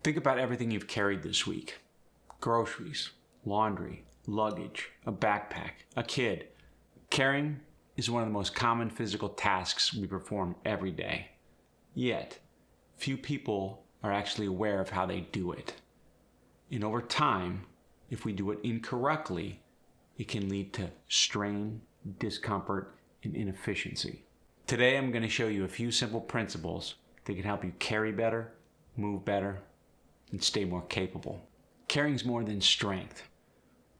Think about everything you've carried this week. Groceries, laundry, luggage, a backpack, a kid. Carrying is one of the most common physical tasks we perform every day. Yet, few people are actually aware of how they do it. And over time, if we do it incorrectly, it can lead to strain, discomfort, and inefficiency. Today, I'm going to show you a few simple principles that can help you carry better, move better, and stay more capable. Carrying is more than strength.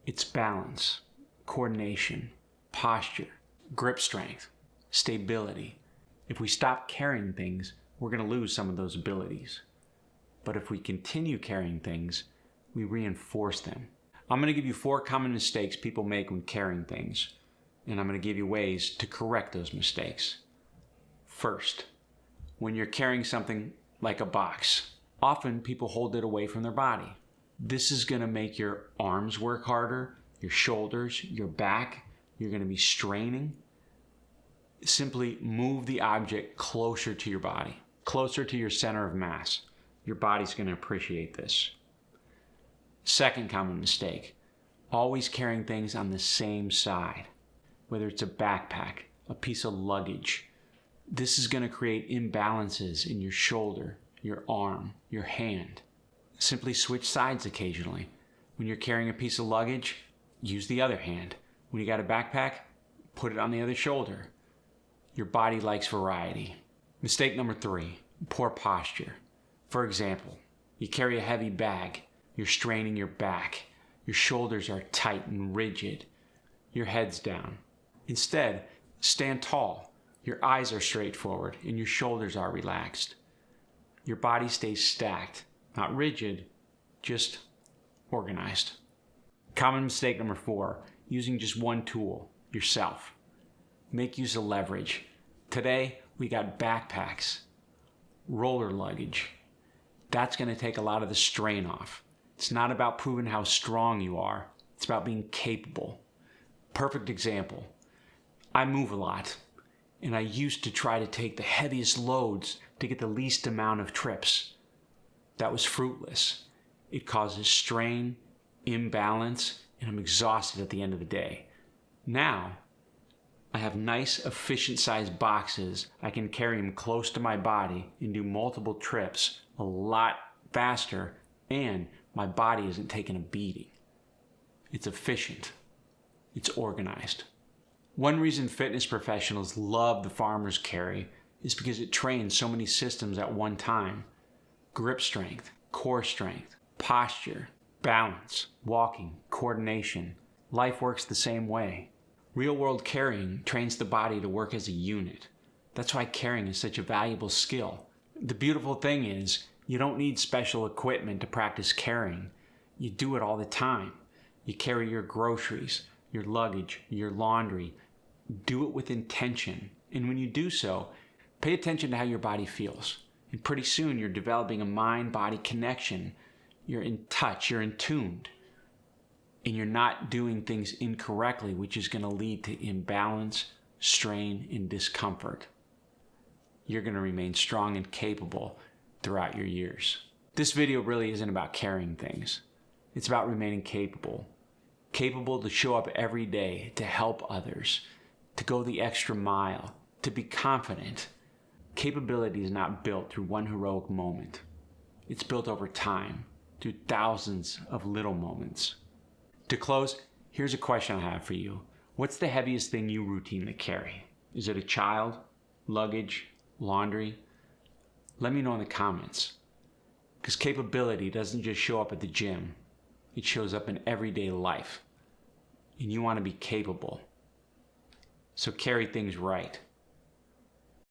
It's balance, coordination, posture, grip strength, stability. If we stop carrying things, we're going to lose some of those abilities. But if we continue carrying things, we reinforce them. I'm going to give you 4 common mistakes people make when carrying things, and I'm going to give you ways to correct those mistakes. First, when you're carrying something like a box, often people hold it away from their body. This is going to make your arms work harder, your shoulders, your back. You're going to be straining. Simply move the object closer to your body, closer to your center of mass. Your body's going to appreciate this. Second common mistake, always carrying things on the same side, whether it's a backpack, a piece of luggage. This is going to create imbalances in your shoulder, your arm, your hand. Simply switch sides occasionally. When you're carrying a piece of luggage, use the other hand. When you got a backpack, put it on the other shoulder. Your body likes variety. Mistake number 3, poor posture. For example, you carry a heavy bag. You're straining your back. Your shoulders are tight and rigid. Your head's down. Instead, stand tall. Your eyes are straight forward and your shoulders are relaxed. Your body stays stacked, not rigid, just organized. Common mistake number 4, using just one tool, yourself. Make use of leverage. Today, we got backpacks, roller luggage. That's going to take a lot of the strain off. It's not about proving how strong you are. It's about being capable. Perfect example. I move a lot, and I used to try to take the heaviest loads to get the least amount of trips. That was fruitless. It causes strain, imbalance, and I'm exhausted at the end of the day. Now, I have nice, efficient-sized boxes. I can carry them close to my body and do multiple trips a lot faster, and my body isn't taking a beating. It's efficient. It's organized. One reason fitness professionals love the farmer's carry is because it trains so many systems at one time. Grip strength, core strength, posture, balance, walking, coordination. Life works the same way. Real-world carrying trains the body to work as a unit. That's why carrying is such a valuable skill. The beautiful thing is, you don't need special equipment to practice carrying. You do it all the time. You carry your groceries, your luggage, your laundry. Do it with intention. And when you do so, pay attention to how your body feels. And pretty soon you're developing a mind-body connection. You're in touch, you're in tuned. And you're not doing things incorrectly, which is going to lead to imbalance, strain, and discomfort. You're going to remain strong and capable throughout your years. This video really isn't about carrying things. It's about remaining capable. Capable to show up every day, to help others, to go the extra mile, to be confident. Capability is not built through one heroic moment. It's built over time, through thousands of little moments. To close, here's a question I have for you. What's the heaviest thing you routinely carry? Is it a child, luggage, laundry? Let me know in the comments. Because capability doesn't just show up at the gym. It shows up in everyday life. And you want to be capable. So carry things right.